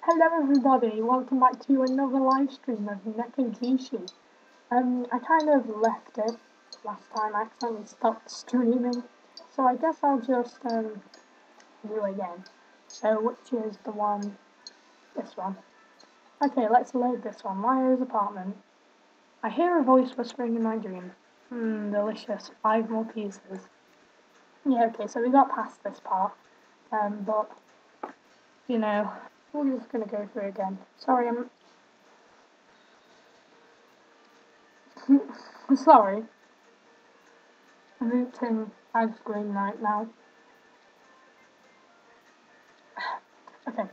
Hello everybody, welcome back to another live stream of NekoJishi. I kind of left it last time, I accidentally stopped streaming, so I guess I'll just do again. So which is the one, this one. Okay, let's load this one, Lyra's apartment. I hear a voice whispering in my dream. Delicious, 5 more pieces. Yeah, okay, so we got past this part, but, you know, we're just gonna go through again. Sorry, sorry. I'm eating ice cream right now. Okay,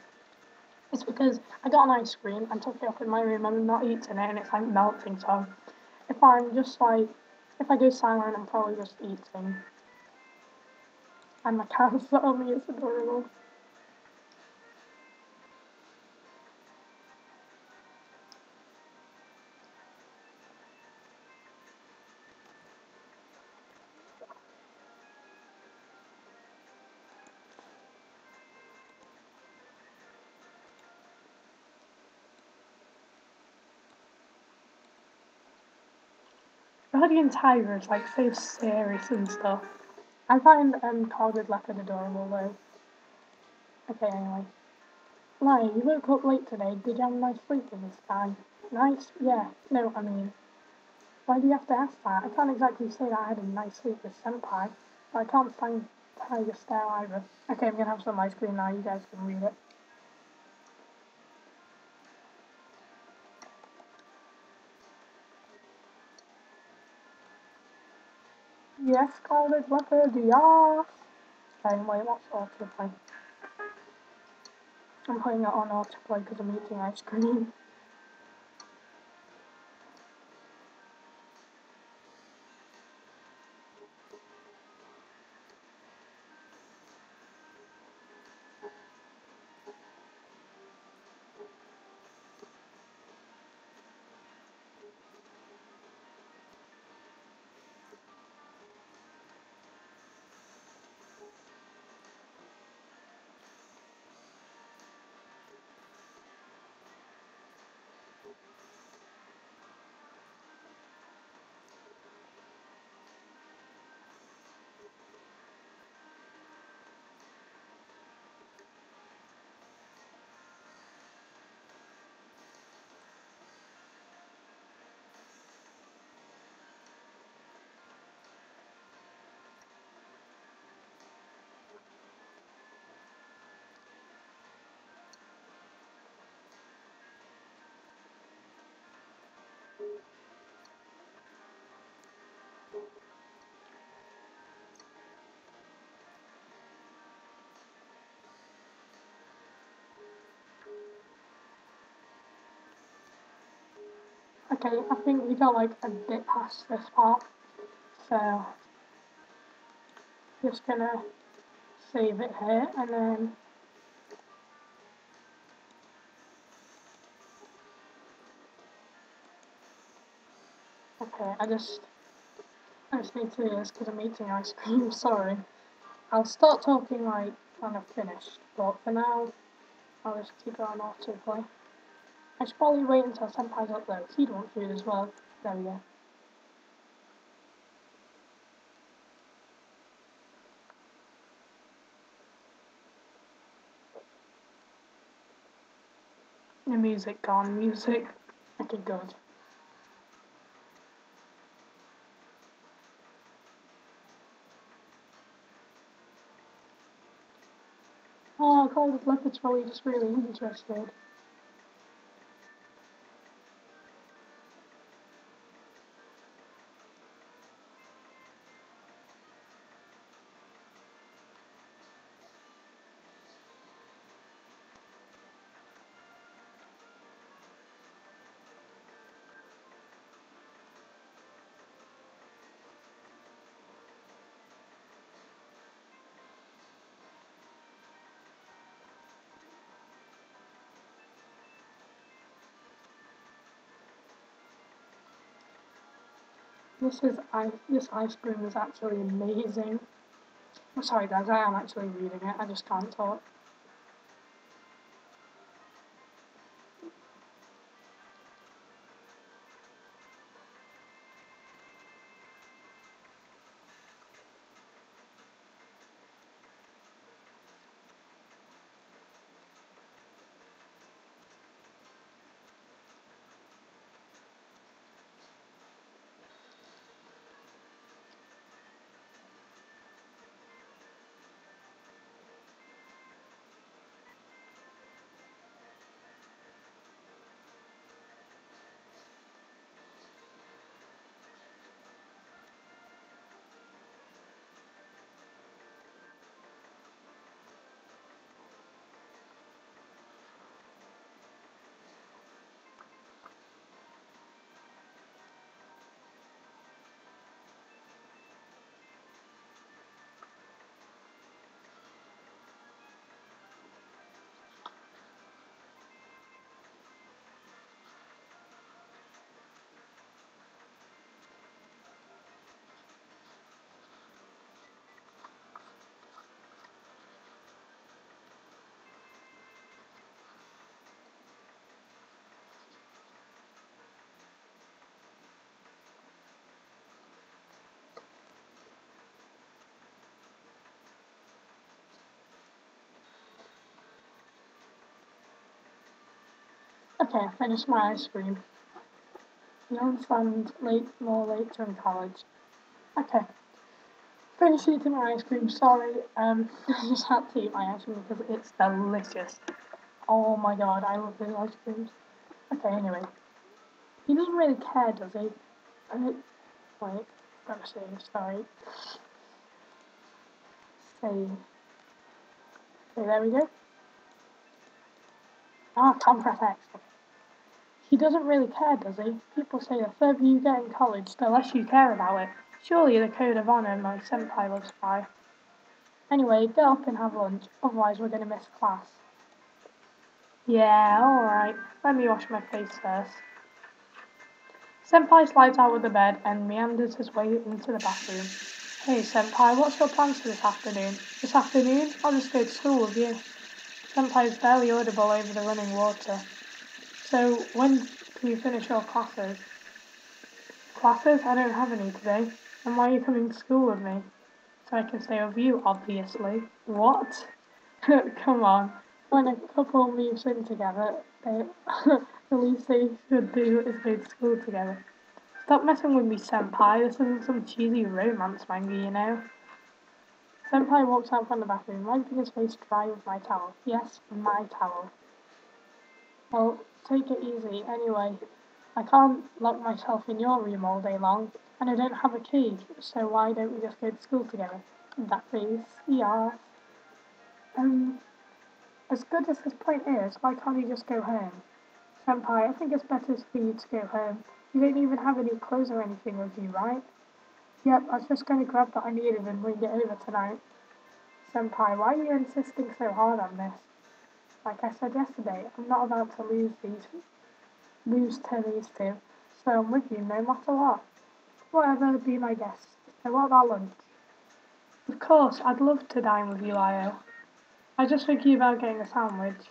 it's because I got an ice cream and took it up in my room and I'm not eating it and it's like melting, so if I'm just like, if I go silent, I'm probably just eating. And my cat's on me, it's adorable. Guardian tigers like so serious and stuff. I find corded leopard adorable though. Okay, anyway. Lyra, you woke up late today. Did you have a nice sleep in the sky? Nice? Yeah. No, I mean, why do you have to ask that? I can't exactly say that I had a nice sleep with Senpai, but I can't stand Tiger Stare either. Okay, I'm gonna have some ice cream now, you guys can read it. Yes, Scarlet Leopard, yes! Okay, wait, what's autoplay? I'm putting it on autoplay because I'm eating ice cream. Okay, I think we got like a bit past this part, so just gonna save it here and then okay, I just need to do this because I'm eating ice cream, sorry. I'll start talking like when I've finished, but for now, I'll just keep it on autoplay. I should probably wait until Senpai's up though, because he'd want food as well. There we go. The music gone, music. Okay, good. Oh, Cold Leopard's probably just really interested. This ice cream is actually amazing. I'm sorry guys, I am actually reading it, I just can't talk. Okay, I finished my ice cream. Young friend, more later in college. Okay, finished eating my ice cream. Sorry, I just had to eat my ice cream because it's delicious. Oh my god, I love these ice creams. Okay, anyway, he doesn't really care, does he? Wait, gotta say, sorry. Say, okay, there we go. Ah, can't press X. He doesn't really care, does he? People say the further you get in college, the less you care about it. Surely the code of honour my senpai lives by. Anyway, get up and have lunch, otherwise we're gonna miss class. Yeah, alright. Let me wash my face first. Senpai slides out of the bed and meanders his way into the bathroom. Hey, Senpai, what's your plans for this afternoon? This afternoon? I'll just go to school with you. Senpai is barely audible over the running water. So, when can you finish your classes? Classes? I don't have any today. And why are you coming to school with me? So I can stay with you, obviously. What? Come on. When a couple moves in together, they, the least they should do is go to school together. Stop messing with me, Senpai. This isn't some cheesy romance manga, you know? Senpai walks out from the bathroom, wiping his face dry with my towel. Yes, my towel. Well, take it easy. Anyway, I can't lock myself in your room all day long, and I don't have a key, so why don't we just go to school together? That face, yeah. As good as this point is, why can't you just go home? Senpai, I think it's better for you to go home. You don't even have any clothes or anything with you, right? Yep, I was just going to grab what I needed and bring it over tonight. Senpai, why are you insisting so hard on this? Like I said yesterday, I'm not about to lose to these two, so I'm with you no matter what. Whatever, be my guest. So what about lunch? Of course, I'd love to dine with you, Lio. I was just thinking about getting a sandwich.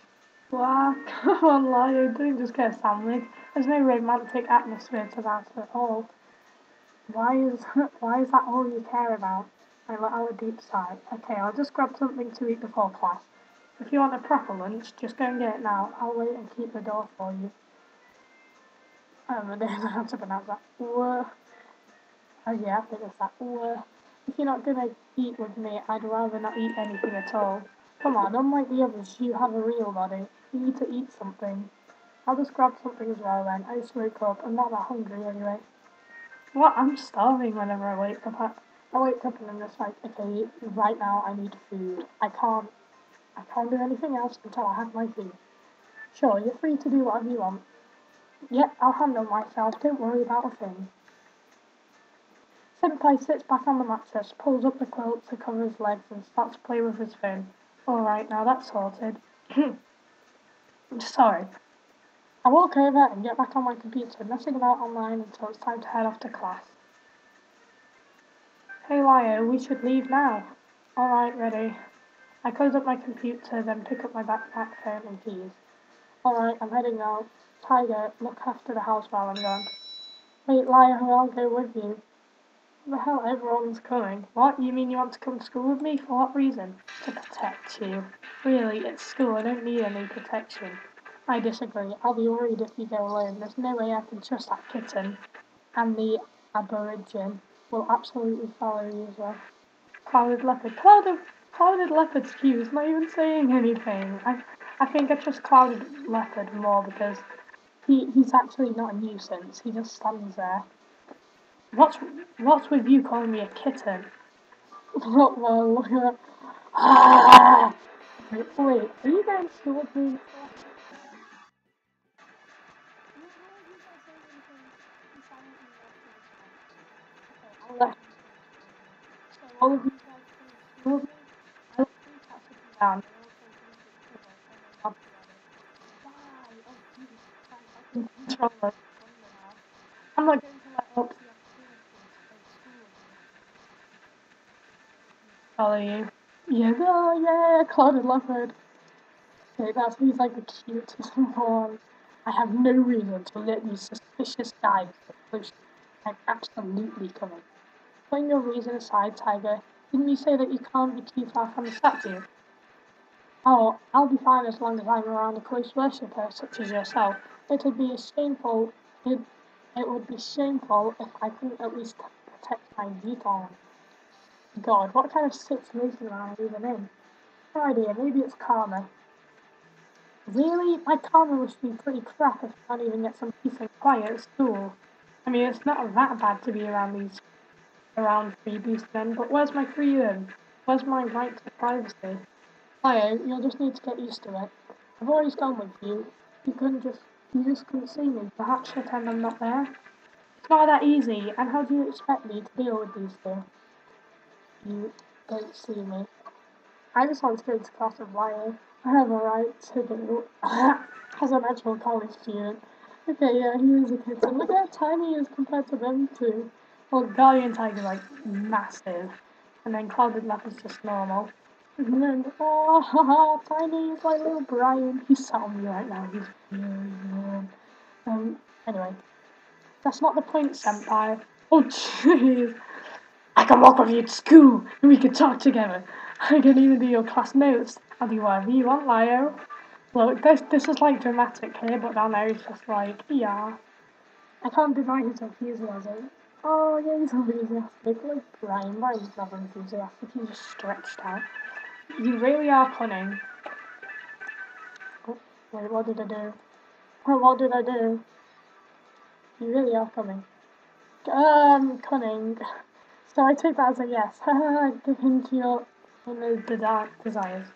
Wow, come on, Lio, don't just get a sandwich. There's no romantic atmosphere to that at all. Why is why is that all you care about? I let out a deep sigh. Okay, I'll just grab something to eat before class. If you want a proper lunch, just go and get it now. I'll wait and keep the door for you. I don't know how to pronounce that. Oh yeah, I think it's that. If you're not gonna eat with me, I'd rather not eat anything at all. Come on, unlike the others, you have a real body. You need to eat something. I'll just grab something as well then. I just woke up. I'm not that hungry anyway. What? I'm starving whenever I wake up. I wake up and I'm just like, okay, right now I need food. I can't do anything else until I have my food. Sure, you're free to do whatever you want. Yep, I'll handle myself. Don't worry about a thing. Senpai sits back on the mattress, pulls up the quilt to cover his legs, and starts to play with his phone. Alright, now that's sorted. Sorry. I walk over and get back on my computer, messing about online until it's time to head off to class. Hey Lio, we should leave now. Alright, ready. I close up my computer, then pick up my backpack, phone, and keys. Alright, I'm heading out. Tiger, look after the house while I'm gone. Wait, Lio, I'll go with you. The hell, everyone's coming. What? You mean you want to come to school with me? For what reason? To protect you. Really, it's school. I don't need any protection. I disagree. I'll be worried if you go alone. There's no way I can trust that kitten. And the aborigine will absolutely follow you as well. Clouded leopard. Clouded leopard's cute. He's not even saying anything. I think I trust clouded leopard more because he's actually not a nuisance. He just stands there. What's what's with you calling me a kitten? Well, ah! Wait, are you going to school with me? I'll let so all of you guys come to school with me. I look three cats sitting down. They're all talking to each other, and they nod together. Why? Oh, Jesus Christ, I can control this thunder now. I'm not going to let up the opportunity to go to school with me. Follow you. Yeah, oh yeah, clouded leopard. Okay, that seems like the cutest one. I have no reason to let these suspicious guys get close to me. I'm absolutely coming. Putting your reason aside, Tiger, didn't you say that you can't be too far from the statue? Oh, I'll be fine as long as I'm around a close worshipper such as yourself. It would be shameful. It, it would be shameful if I couldn't at least protect my Yukon. God, what kind of situation am I even in? No idea. Maybe it's karma. Really? My karma must be pretty crap if I can't even get some peace and quiet at school. I mean, it's not that bad to be around free beastmen, but where's my freedom? Where's my right to privacy? Leo, you'll just need to get used to it. I've always gone with you. You just couldn't see me. Perhaps pretend I'm not there. It's not that easy, and how do you expect me to deal with these things? You don't see me. I just want to go to class with Lyle. I have a right to go as an actual college student. Okay, yeah, he is a kid, so look how tiny he is compared to them two. Well, Guardian Tiger's like massive, and then Clouded Leopard's just normal. And then, oh, haha, tiny is like little Brian. He's sat on me right now. He's really anyway, that's not the point, Senpai. Oh, jeez. I can walk with you to school, and we can talk together. I can even do your class notes. I'll do whatever you want, Leo. Look, this is like dramatic here, but down there he's just like, yeah. I can't deny his enthusiasm. Oh, yeah, he's enthusiastic. Like Brian's not enthusiastic, he's just stretched out. You really are cunning. Oh, wait, what did I do? Oh, what did I do? You really are cunning. Cunning. So I take that as a yes. Give in to your desires.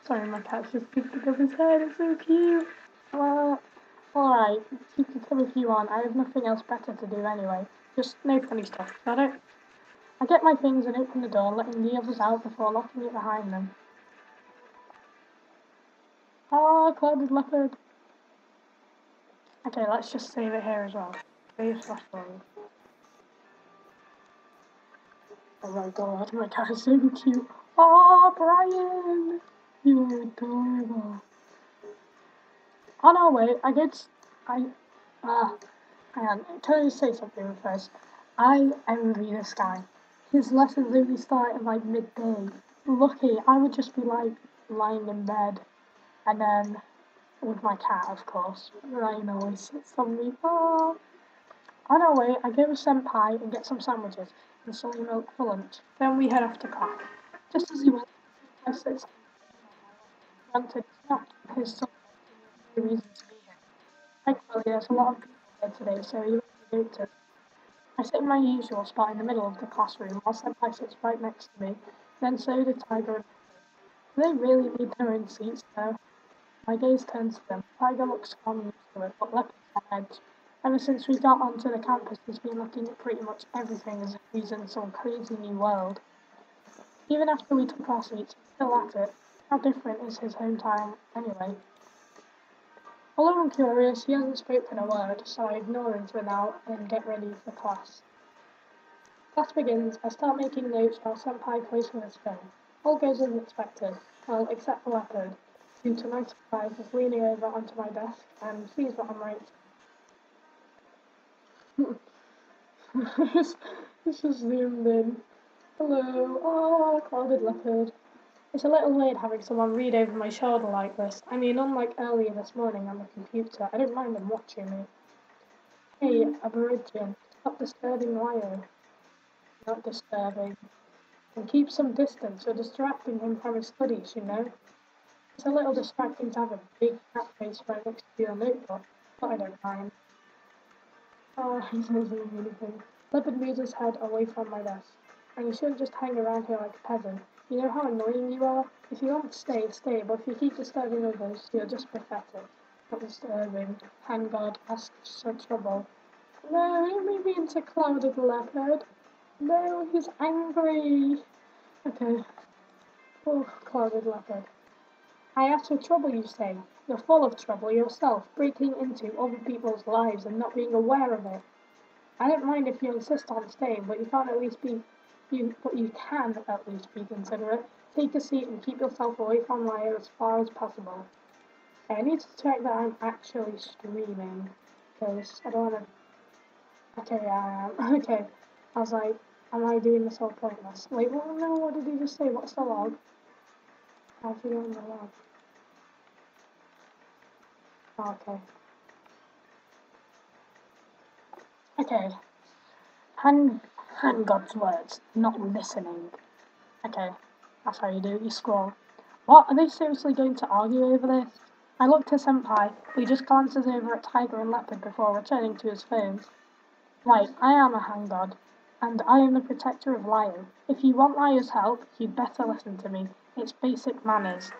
Sorry, my cat's just picking up his head. It's so cute. Well, alright. You can come if you want. I have nothing else better to do anyway. Just no funny stuff. Got it? I get my things and open the door, letting the others out before locking it behind them. Oh, Clouded Leopard. Okay, let's just save it here as well. Save slash roll. Oh my god, my cat is so cute. Oh, Brian! You're adorable. On our way, hang on, can I just say something first? I envy this guy. His lessons only start at like midday. Lucky, I would just be like lying in bed, and then with my cat, of course. Ryan always sits on me. Oh. On our way, I go with Senpai and get some sandwiches and soy milk for lunch. Then we head off to class. Just as he was, I said, granted, it's not his subject and there's no reason to be here. Thankfully, there's a lot of people here today, so he won't be late to. I sit in my usual spot in the middle of the classroom while Senpai sits right next to me. Then so do Tiger and do they really need their own seats, though? My gaze turns to them. Tiger looks calm and used to it, but Leopard's on edge. Ever since we got onto the campus, he's been looking at pretty much everything as if he's in some crazy new world. Even after we took our seats, he's still at it. How different is his hometown, anyway? Although I'm curious, he hasn't spoken a word, so I ignore him for now and get ready for class. Class begins. I start making notes while Senpai plays with his phone. All goes as expected, well, except the Leopard, who to my surprise is leaning over onto my desk and sees what I'm writing. It's just zoomed in. Hello. Oh, Clouded Leopard. It's a little weird having someone read over my shoulder like this. I mean, unlike earlier this morning on the computer, I don't mind them watching me. Hey, Aborigine, stop disturbing Lyle. Not disturbing. And keep some distance. You're distracting him from his studies, you know. It's a little distracting to have a big cat face right next to your notebook, but I don't mind. Oh, he's not doing anything. Leopard moves his head away from my desk. And you shouldn't just hang around here like a peasant. You know how annoying you are? If you want to stay, stay, but if you keep disturbing others, you're just pathetic. Not disturbing. Hand God asks for trouble. No, don't make me into Clouded Leopard. No, he's angry. Okay. Oh, Clouded Leopard. I asked for trouble, you say. You're full of trouble yourself, breaking into other people's lives and not being aware of it. I don't mind if you insist on staying, but you can't at least be but you can at least be considerate. Take a seat and keep yourself away from Lyle as far as possible. Okay, I need to check that I'm actually streaming, because I don't want to. Okay, I am. Okay, I was like, am I doing this all pointless? Wait, well, no, what did he just say? What's the log? How's he on the log? Okay. Okay. Hand God's words, not listening. Okay. That's how you do it. You scroll. What? Are they seriously going to argue over this? I look to Senpai, who just glances over at Tiger and Leopard before returning to his phone. Right, I am a hand god, and I am the protector of Lio. If you want Lio's help, you'd better listen to me. It's basic manners.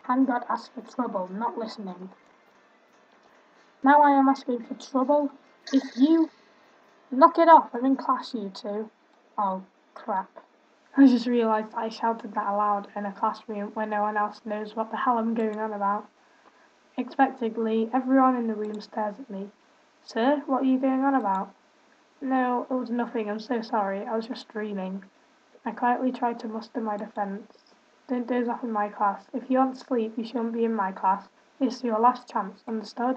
Hand god asks for trouble, not listening. Now I am asking for trouble? If you... Knock it off, I'm in class, you two. Oh, crap. I just realised I shouted that aloud in a classroom where no one else knows what the hell I'm going on about. Expectantly, everyone in the room stares at me. Sir, what are you going on about? No, it was nothing, I'm so sorry, I was just dreaming. I quietly tried to muster my defence. Don't doze off in my class. If you want sleep, you shouldn't be in my class. This is your last chance, understood?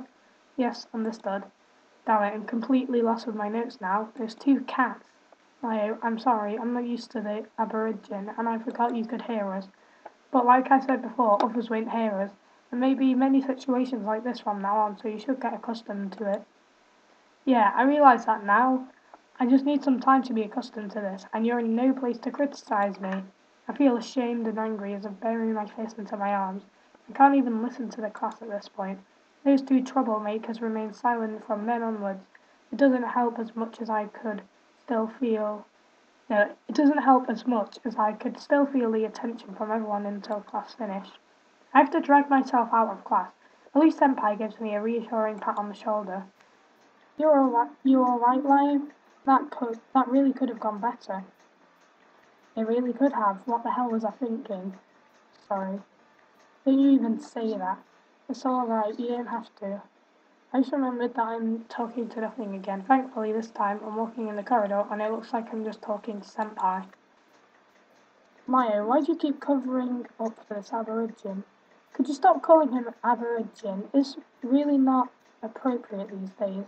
Yes, understood. Damn it, I'm completely lost with my notes now. There's 2 cats. I'm sorry, I'm not used to the Aborigine, and I forgot you could hear us. But like I said before, others won't hear us. There may be many situations like this from now on, so you should get accustomed to it. Yeah, I realise that now. I just need some time to be accustomed to this, and you're in no place to criticise me. I feel ashamed and angry as I bury my face into my arms. I can't even listen to the class at this point. Those 2 troublemakers remain silent from then onwards. It doesn't help as much as I could still feel. No, it doesn't help as much as I could still feel the attention from everyone until class finished. I have to drag myself out of class. At least Senpai gives me a reassuring pat on the shoulder. You alright, Lion? That really could have gone better. It really could have. What the hell was I thinking? Sorry. Don't you even say that. It's alright, you don't have to. I just remembered that I'm talking to nothing again. Thankfully, this time I'm walking in the corridor and it looks like I'm just talking to Senpai. Maya, why do you keep covering up for this Aborigine? Could you stop calling him Aborigine? It's really not appropriate these days.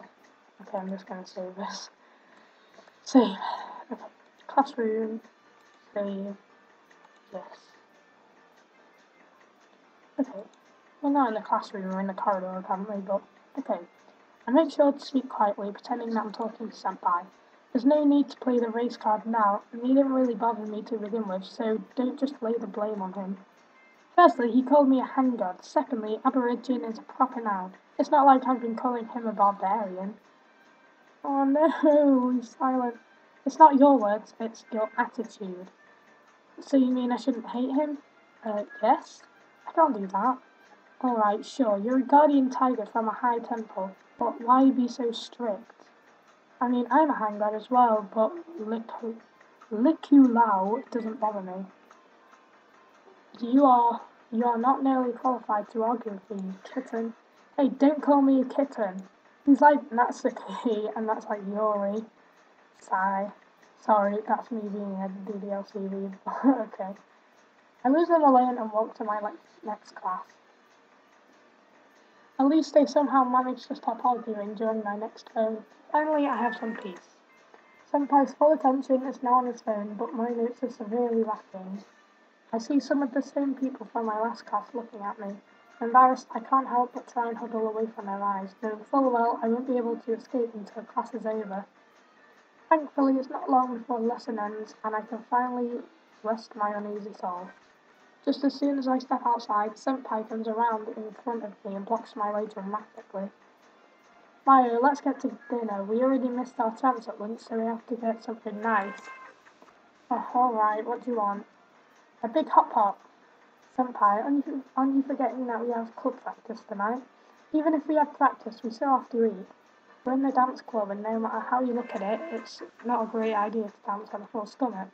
Okay, I'm just going to save this. Save. Okay. Classroom. Save. Yes. Okay. We're not in the classroom, we're in the corridor apparently, but okay. I make sure to speak quietly, pretending that I'm talking to Senpai. There's no need to play the race card now, and he didn't really bother me to begin with, so don't just lay the blame on him. Firstly, he called me a hand god. Secondly, Aborigine is a proper noun. It's not like I've been calling him a barbarian. Oh no, he's silent. It's not your words, it's your attitude. So you mean I shouldn't hate him? Yes? I can't do that. Alright, sure, you're a guardian tiger from a high temple, but why be so strict? I mean, I'm a hand god as well, but Liku doesn't bother me. You are not nearly qualified to argue with me, kitten. Hey, don't call me a kitten. He's like Natsuki, and that's like Yuri. Sigh. Sorry, that's me being a DDLC lead. Okay. I lose them alone and walk to my next class. At least they somehow managed to stop arguing during my next phone. Finally, I have some peace. Senpai's full attention is now on his phone, but my notes are severely lacking. I see some of the same people from my last class looking at me. Embarrassed, I can't help but try and huddle away from their eyes, knowing full well I won't be able to escape until class is over. Thankfully, it's not long before the lesson ends, and I can finally rest my uneasy soul. Just as soon as I step outside, Senpai comes around in front of me and blocks my way dramatically. Mario, let's get to dinner. We already missed our chance at lunch, so we have to get something nice. Oh, alright, what do you want? A big hot pot. Senpai, aren't you forgetting that we have club practice tonight? Even if we have practice, we still have to eat. We're in the dance club, and no matter how you look at it, it's not a great idea to dance on a full stomach.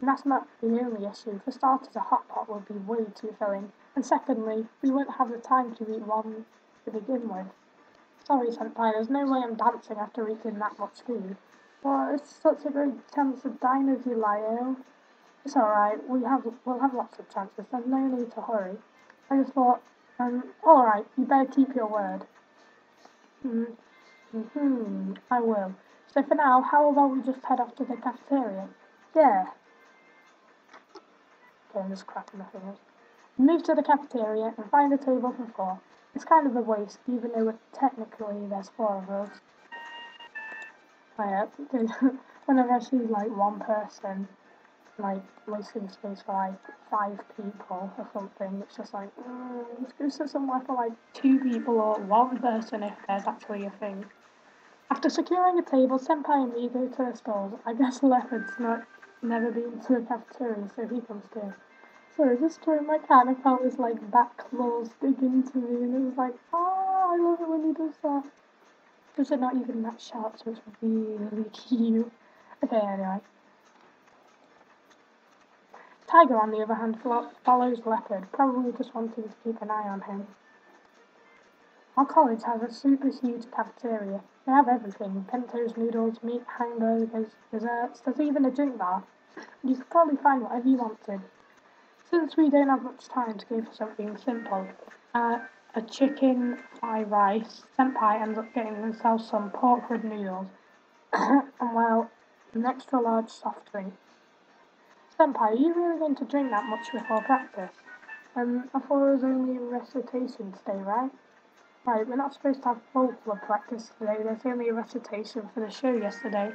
And that's not the only issue. For starters, a hot pot would be way too filling. And secondly, we won't have the time to eat one to begin with. Sorry, Senpai, there's no way I'm dancing after eating that much food. Well, it's such a great chance to dine with you, Lio. It's alright, we'll have lots of chances, there's no need to hurry. I just thought, alright, you better keep your word. I will. So for now, how about we just head off to the cafeteria? Yeah. Okay, I'm just cracking my fingers. Move to the cafeteria and find a table for 4. It's kind of a waste, even though technically there's 4 of us. Whenever I see like one person like wasting space for like 5 people or something, it's just like, let's go sit somewhere for like 2 people or 1 person if there's actually a thing. After securing a table, Senpai and me go to the stalls. I guess Leopard's never been to a cafeteria, so he comes too. So just throwing my cat and I felt his like back claws dig into me and it was like, oh, I love it when he does that. Those are not even that sharp, so it's really cute. Okay, anyway. Tiger, on the other hand, follows Leopard, probably just wanting to keep an eye on him. Our college has a super huge cafeteria. They have everything: pintos, noodles, meat, hamburgers, desserts. There's even a drink bar. You could probably find whatever you wanted. Since we don't have much time to go for something simple, a chicken fried rice, Senpai ends up getting himself some pork rib noodles, and well, an extra large soft drink. Senpai, are you really going to drink that much before practice? I thought it was only a recitation today, right? Right, we're not supposed to have folklore practice today. There's only a recitation for the show yesterday.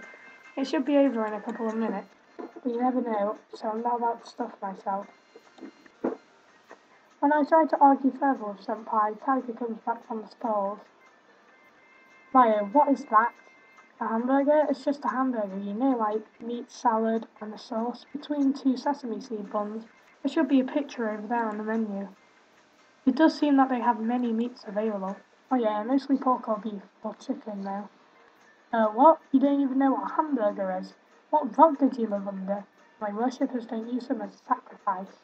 It should be over in a couple of minutes, but you never know, so I'm not about to stuff myself. When I try to argue further with Senpai, Tiger comes back from the stalls. Ryo, what is that? A hamburger? It's just a hamburger, you know, like meat, salad, and a sauce, between 2 sesame seed buns. There should be a picture over there on the menu. It does seem that they have many meats available. Oh yeah, mostly pork or beef, or chicken though. What? You don't even know what a hamburger is? What rug did you live under? My worshippers don't use them as a sacrifice.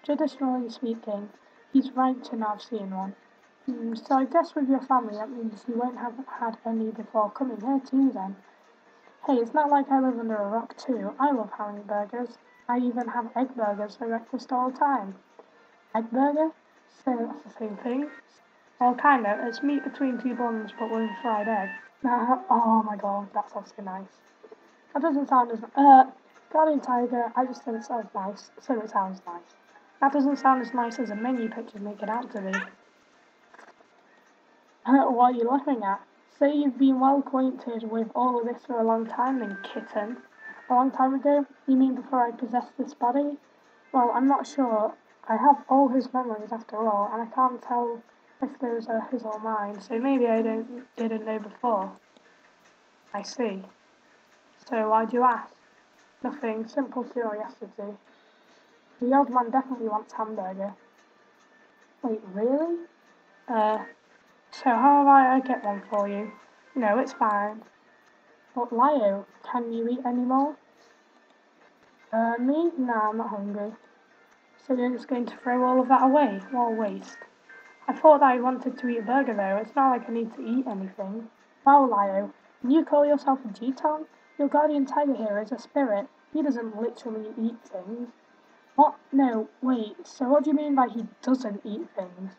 Traditionally speaking, he's right to not have seen one. So I guess with your family that means you won't have had any before coming here too then. Hey, it's not like I live under a rock too. I love having burgers. I even have egg burgers for breakfast all the time. Egg burger? So that's the same thing. Well, kind of. It's meat between 2 buns, but with a fried egg. Oh my god, that's also nice. That doesn't sound as Guardian Tiger. I just think it sounds nice, so it sounds nice. That doesn't sound as nice as the menu pictures make it out to be. What are you laughing at? Say you've been well acquainted with all of this for a long time, then, kitten. A long time ago? You mean before I possessed this body? Well, I'm not sure. I have all his memories after all, and I can't tell if those are his or mine, so maybe I didn't know before. I see. So why'd you ask? Nothing, simple curiosity. The old man definitely wants hamburger. Wait, really? So how about I get one for you? No, it's fine. But Leo, can you eat any more? Me? Nah, I'm not hungry. So you're just going to throw all of that away? What a waste. I thought that I wanted to eat a burger though. It's not like I need to eat anything. Wow, Leo, can you call yourself a G-Tongue? Your guardian tiger here is a spirit. He doesn't literally eat things. What? No, wait, so what do you mean by he doesn't eat things?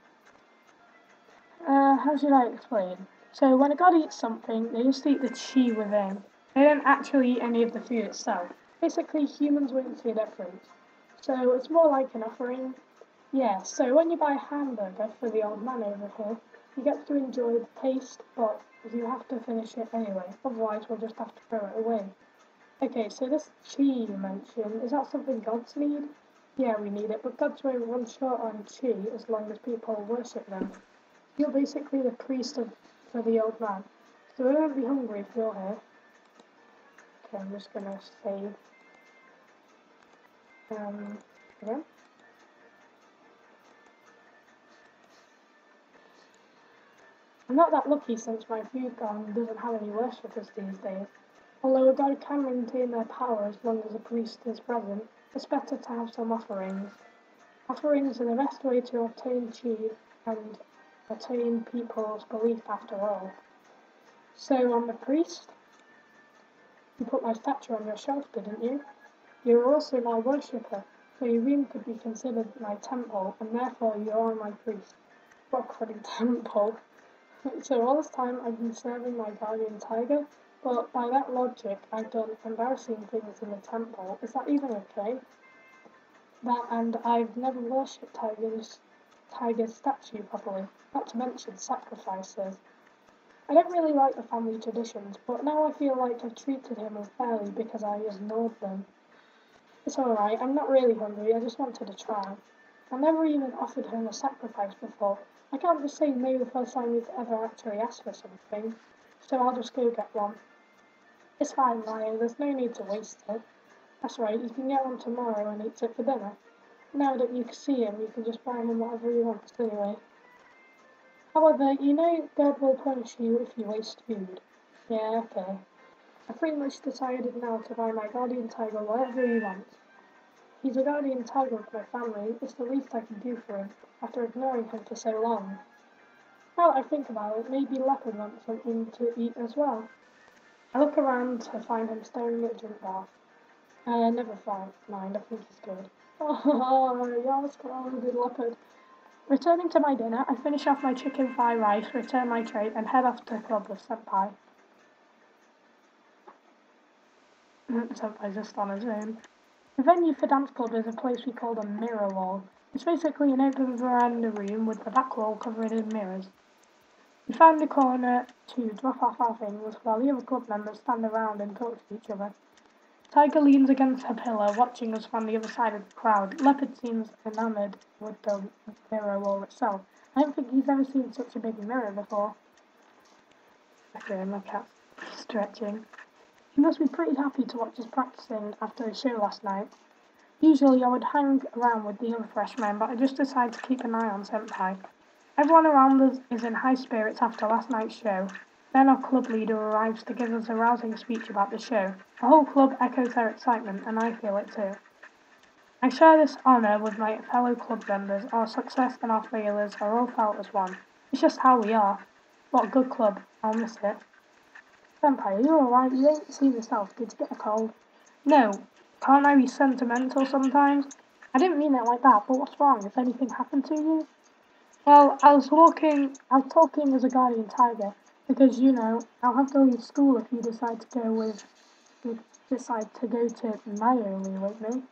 How should I explain? So when a god eats something, they just eat the chi within. They don't actually eat any of the food itself. Basically, humans wouldn't see a difference. So it's more like an offering. Yeah, so when you buy a hamburger for the old man over here, you get to enjoy the taste, but you have to finish it anyway, otherwise we'll just have to throw it away. Okay, so this chi you mentioned, is that something gods need? Yeah, we need it, but gods won't run short on chi as long as people worship them. You're basically the priest for the old man, so we won't be hungry if you're here. Okay, I'm just gonna save. Yeah. I'm not that lucky since my food garden doesn't have any worshippers these days. Although a god can maintain their power as long as a priest is present, it's better to have some offerings. Offerings are the best way to obtain chi and attain people's belief after all. So I'm a priest? You put my statue on your shelf, didn't you? You're also my worshipper, so your room could be considered my temple, and therefore you are my priest. What cruddy temple? So all this time I've been serving my guardian tiger, but by that logic I've done embarrassing things in the temple. Is that even okay? That and I've never worshipped tigers. tiger's statue properly, not to mention sacrifices. I don't really like the family traditions, but now I feel like I've treated him unfairly because I ignored them. It's alright, I'm not really hungry, I just wanted to try. I never even offered him a sacrifice before. I can't just say no the first time he's ever actually asked for something, so I'll just go get one. It's fine, Ryan, there's no need to waste it. That's right, you can get one tomorrow and eat it for dinner. Now that you can see him, you can just buy him whatever he wants anyway. However, you know God will punish you if you waste food. Yeah, okay. I pretty much decided now to buy my guardian tiger whatever he wants. He's a guardian tiger of my family, it's the least I can do for him, after ignoring him for so long. Now that I think about it, maybe Leopard wants something to eat as well. I look around to find him staring at a drink bar. Never mind, I think he's good. Oh, yes, good Leopard. Returning to my dinner, I finish off my chicken fried rice, return my tray, and head off to the club with Senpai. Senpai's just on his own. The venue for dance club is a place we call the mirror wall. It's basically an open veranda room with the back wall covered in mirrors. We found a corner to drop off our things while the other club members stand around and talk to each other. Tiger leans against her pillar, watching us from the other side of the crowd. Leopard seems enamoured with the mirror wall itself. I don't think he's ever seen such a big mirror before. Okay, my cat's stretching. He must be pretty happy to watch us practicing after the show last night. Usually I would hang around with the other freshmen, but I just decided to keep an eye on Senpai. Everyone around us is in high spirits after last night's show. Then our club leader arrives to give us a rousing speech about the show. The whole club echoes their excitement, and I feel it too. I share this honour with my fellow club members. Our success and our failures are all felt as one. It's just how we are. What a good club. I'll miss it. Senpai, are you alright? You ain't seen yourself. Did you get a cold? No. Can't I be sentimental sometimes? I didn't mean it like that, but what's wrong? Has anything happened to you? Well, I was talking as a guardian tiger, because, you know, I'll have to leave school if you decide to go to Miami with me.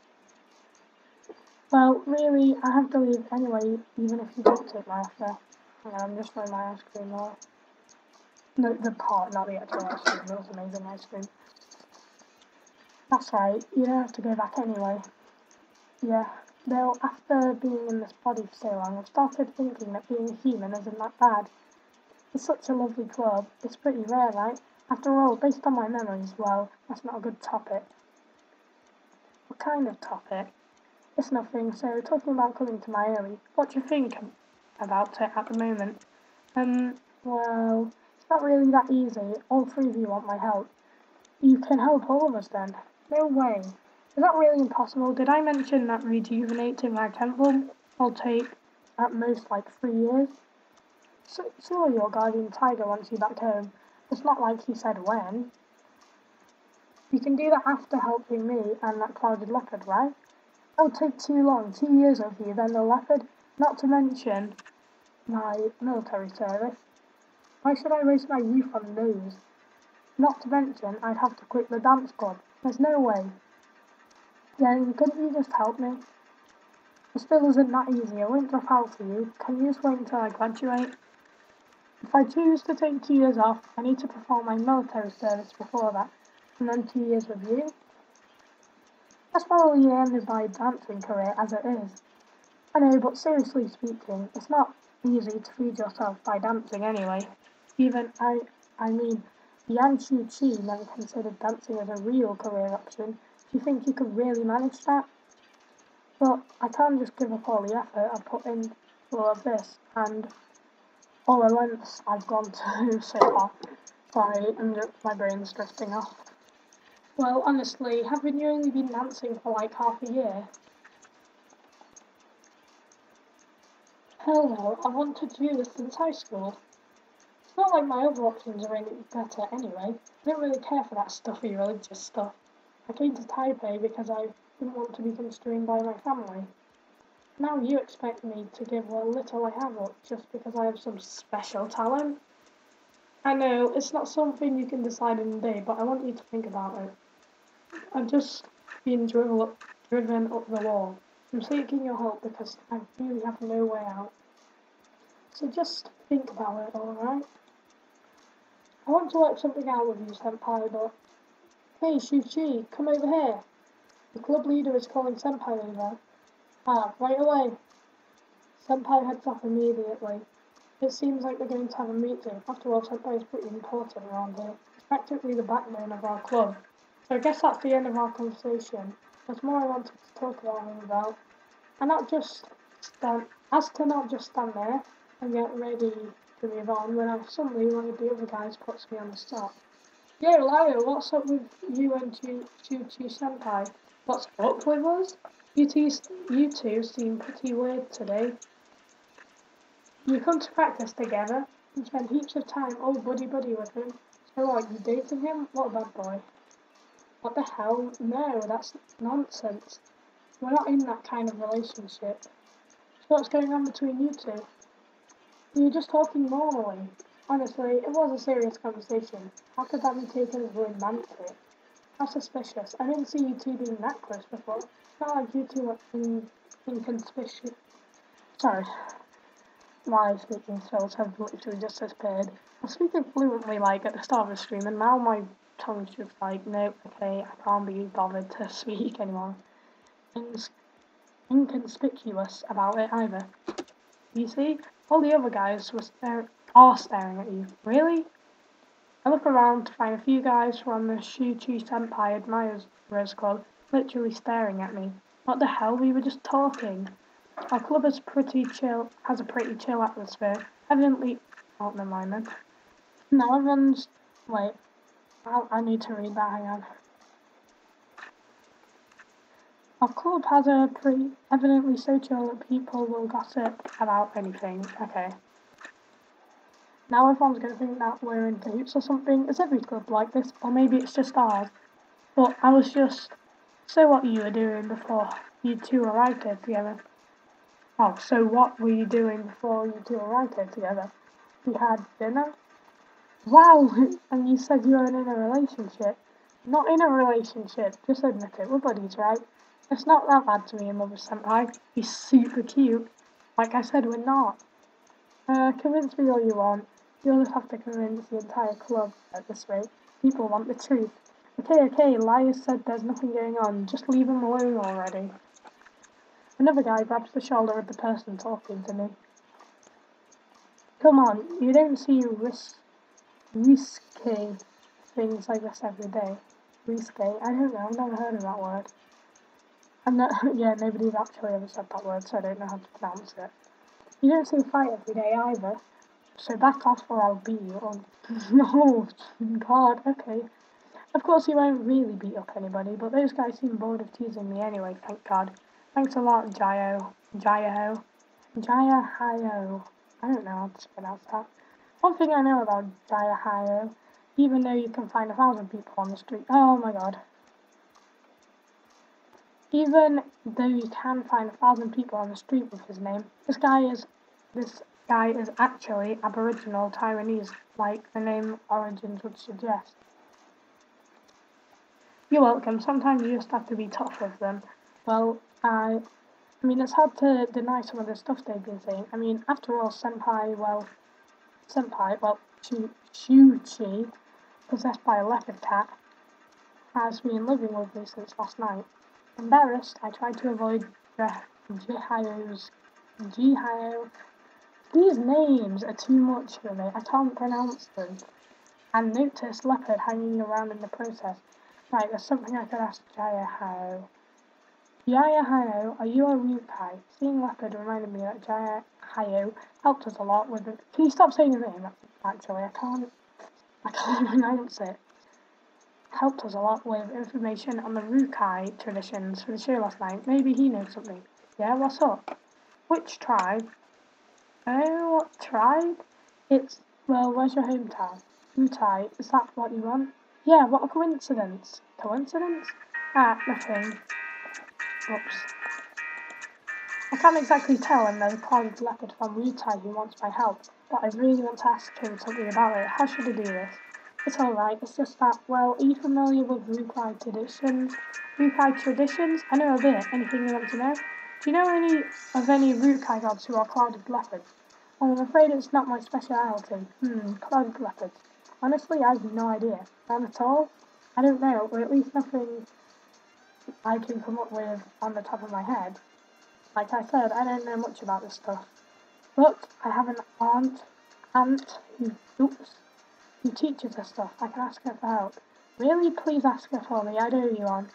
Well, really, I have to leave anyway, even if you don't take my offer. Hang on, I'm just throwing my ice cream off. No, the part, not the actual ice cream. It was amazing ice cream. That's right, you don't have to go back anyway. Yeah, though after being in this body for so long, I've started thinking that being a human isn't that bad. It's such a lovely club. It's pretty rare, right? After all, based on my memories, well, that's not a good topic. What kind of topic? It's nothing, so talking about coming to Miami, what do you think about it at the moment? Well, it's not really that easy. All three of you want my help. You can help all of us then. No way. Is that really impossible? Did I mention that rejuvenating my temple will take at most like 3 years? So, sure, your guardian tiger wants you back home. It's not like he said when. You can do that after helping me and that clouded leopard, right? That would take too long. 2 years of you, then the leopard, not to mention my military service. Why should I waste my youth on those? Not to mention, I'd have to quit the dance club. There's no way. Then, couldn't you just help me? It still isn't that easy. I won't drop out for you. Can you just wait until I graduate? If I choose to take 2 years off, I need to perform my military service before that, and then 2 years with you. That's probably the end of my dancing career as it is. I know, but seriously speaking, it's not easy to feed yourself by dancing anyway. Even the NekoJishi never considered dancing as a real career option. Do you think you could really manage that? But I can't just give up all the effort I've put in for all of this, and all the lengths I've gone to so far. Sorry, my brain's drifting off. Well, honestly, haven't you only been dancing for like half a year? Hell no, I wanted to do this since high school. It's not like my other options are any better anyway. I don't really care for that stuffy religious stuff. I came to Taipei because I didn't want to be constrained by my family. Now you expect me to give what little I have up just because I have some special talent? I know, it's not something you can decide in a day, but I want you to think about it. I've just been driven up the wall. I'm seeking your help because I really have no way out. So just think about it, alright? I want to work something out with you, Senpai, but... Hey, Shuchi, come over here. The club leader is calling Senpai over. Ah, right away. Senpai heads off immediately. It seems like they're going to have a meeting. After all, Senpai is pretty important around here. It's practically the backbone of our club. So I guess that's the end of our conversation. There's more I wanted to talk about. And not just stand there and get ready to move on when suddenly one of the other guys puts me on the spot. Yo, Lio, what's up with you and Chuchi Senpai? What's up with us? You two seem pretty weird today. You come to practice together and spend heaps of time all buddy-buddy with him. So what, you dating him? What a bad boy. What the hell? No, that's nonsense. We're not in that kind of relationship. So what's going on between you two? We were just talking normally. Honestly, it was a serious conversation. How could that be taken as romantic? How suspicious. I didn't see you two being that close before. It's not like you two were inconspicuous. Sorry. My speaking skills have literally just disappeared. I was speaking fluently like at the start of the stream and now my tongue's just like, nope, okay, I can't be bothered to speak anymore. Inconspicuous about it either. You see, all the other guys are staring at you. Really? I look around to find a few guys from the Shuchi Senpai Admirers Club literally staring at me. What the hell? We were just talking. Our club is has a pretty chill atmosphere. Evidently, oh, never mind then. Now everyone's, wait, I need to read that, hang on. Our club has a evidently so chill that people will gossip about anything. Okay. Now everyone's going to think that we're in cahoots or something. Is every club like this? Or maybe it's just ours. But I was just... So what you were doing before you two arrived here together? Oh, so what were you doing before you two arrived here together? We had dinner? Wow! And you said you weren't in a relationship. Not in a relationship. Just admit it. We're buddies, right? It's not that bad to me and Mother Senpai. He's super cute. Like I said, we're not. Convince me all you want. You'll just have to convince the entire club at this rate. People want the truth. Okay, Lias said there's nothing going on. Just leave him alone already. Another guy grabs the shoulder of the person talking to me. Come on, you don't see risque things like this every day. Risque? I don't know, I've never heard of that word. Yeah, nobody's actually ever said that word, so I don't know how to pronounce it. You don't see a fight every day either. So back off or I'll beat you on. No, God, okay. Of course he won't really beat up anybody, but those guys seem bored of teasing me anyway, thank God. Thanks a lot, Jayaho. I don't know how to pronounce that. One thing I know about Jayaho, even though you can find 1,000 people on the street. Oh my God. Even though you can find 1,000 people on the street with his name, this guy is actually Aboriginal Taiwanese, like the name origins would suggest. You're welcome. Sometimes you just have to be tough with them. Well, I mean, it's hard to deny some of the stuff they've been saying. I mean, after all, Shuchi, possessed by a leopard cat, has been living with me since last night. Embarrassed, I tried to avoid Jihyo. These names are too much for me. I can't pronounce them. And noticed leopard hanging around in the process. Right, there's something I could ask Jayaho. Jayaho, are you a Rukai? Seeing leopard reminded me that Jayaho helped us a lot with it. Can you stop saying the name? Actually, I can't pronounce it. Helped us a lot with information on the Rukai traditions for the show last night. Maybe he knows something. Yeah, what's up? Which tribe? Oh, what tribe? Well, where's your hometown? Rutai, is that what you want? Yeah, what a coincidence. Coincidence? Ah, nothing. Oops. I can't exactly tell when there's a clouded leopard from Rutai who wants my help, but I really want to ask him something about it. How should I do this? It's alright, it's just that, well, are you familiar with Rukai traditions? Rukai traditions? I know a bit. Anything you want to know? Do you know any Rukai gods who are clouded leopards? I'm afraid it's not my speciality. Cloud leopards. Honestly, I have no idea. None at all? I don't know, or at least nothing I can come up with on the top of my head. Like I said, I don't know much about this stuff. But I have an aunt who teaches us stuff. I can ask her for help. Really? Please ask her for me. I owe you one.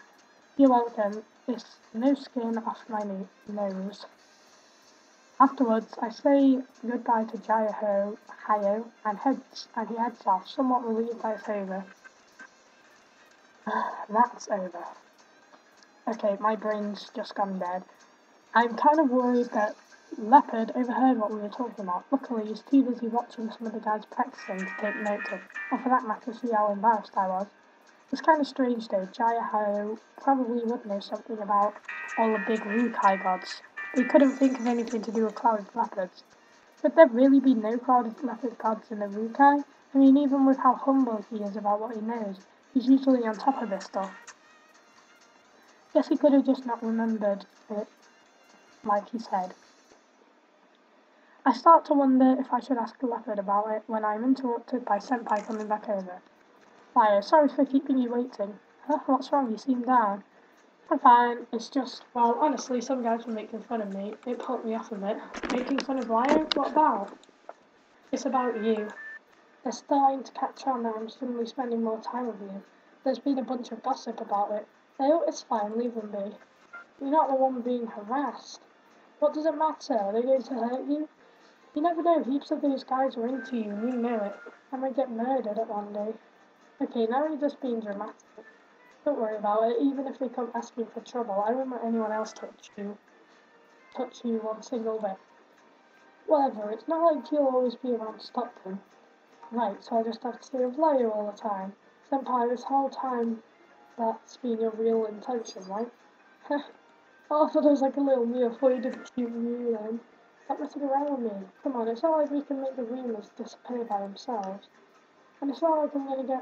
You're welcome. It's no skin off my nose. Afterwards, I say goodbye to Hayo, and he heads off, somewhat relieved that it's over. That's over. Okay, my brain's just gone dead. I'm kind of worried that Leopard overheard what we were talking about. Luckily, he's too busy watching some of the guys practicing to take notes of, or for that matter, see how embarrassed I was. It's kind of strange though. Jaya probably would know something about all the big Rukai gods. He couldn't think of anything to do with clouded leopards. Could there really be no clouded leopard gods in the Rukai? I mean, even with how humble he is about what he knows, he's usually on top of this stuff. Guess he could have just not remembered it, like he said. I start to wonder if I should ask the leopard about it when I'm interrupted by Senpai coming back over. Fire, sorry for keeping you waiting. Huh? What's wrong? You seem down. I'm fine. It's just, well, honestly, some guys were making fun of me. It put me off a bit. Making fun of Lio? What about? It's about you. They're starting to catch on that I'm suddenly spending more time with you. There's been a bunch of gossip about it. Oh, it's fine. Leave them be. You're not the one being harassed. What does it matter? Are they going to hurt you? You never know. Heaps of those guys are into you, and you know it. I might get murdered at one day. Okay, now you're just being dramatic. Don't worry about it. Even if they come asking for trouble, I won't let anyone else touch you one single bit. Whatever, it's not like you'll always be around to stop them. Right, so I just have to stay with Leo all the time. Senpai, this whole time, that's been your real intention, right? Oh, I thought it was like a little me avoided a cute you then. Stop messing around with me. Come on, it's not like we can make the rumours disappear by themselves. And it's not like I'm gonna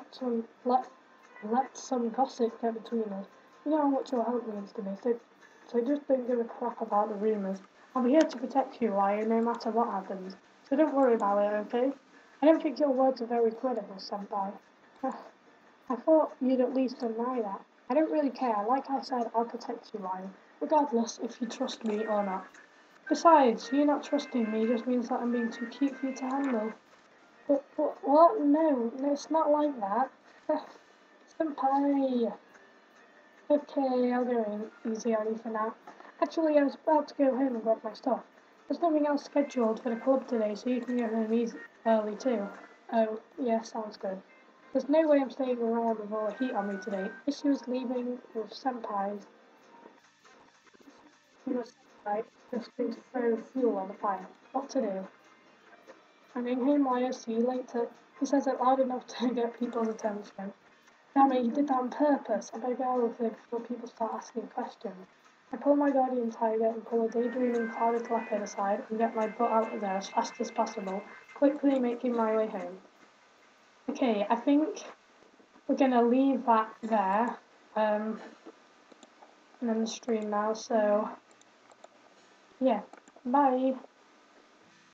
let some gossip get between us. You know how much your help means to me, so just don't give a crap about the rumours. I'll be here to protect you, Lion, no matter what happens. So don't worry about it, okay? I don't think your words are very credible, Senpai. I thought you'd at least deny that. I don't really care. Like I said, I'll protect you, Lion, regardless if you trust me or not. Besides, you not trusting me just means that I'm being too cute for you to handle. But what? No, it's not like that. Senpai. Okay, I'll go easy on you for now. Actually, I was about to go home and grab my stuff. There's nothing else scheduled for the club today, so you can go home early too. Oh, yeah, sounds good. There's no way I'm staying around with all the heat on me today. Issue is leaving with Senpai's. You must right, just to throw fuel on the fire. What to do? I'm going home, Maya. See you later. He says it loud enough to get people's attention. Damn it, he did that on purpose. I better get out of here before people start asking questions. I pull my guardian tiger and pull a daydreaming clouded leopard aside and get my butt out of there as fast as possible, quickly making my way home. Okay, I think we're gonna leave that there, and then the stream now, so yeah, bye!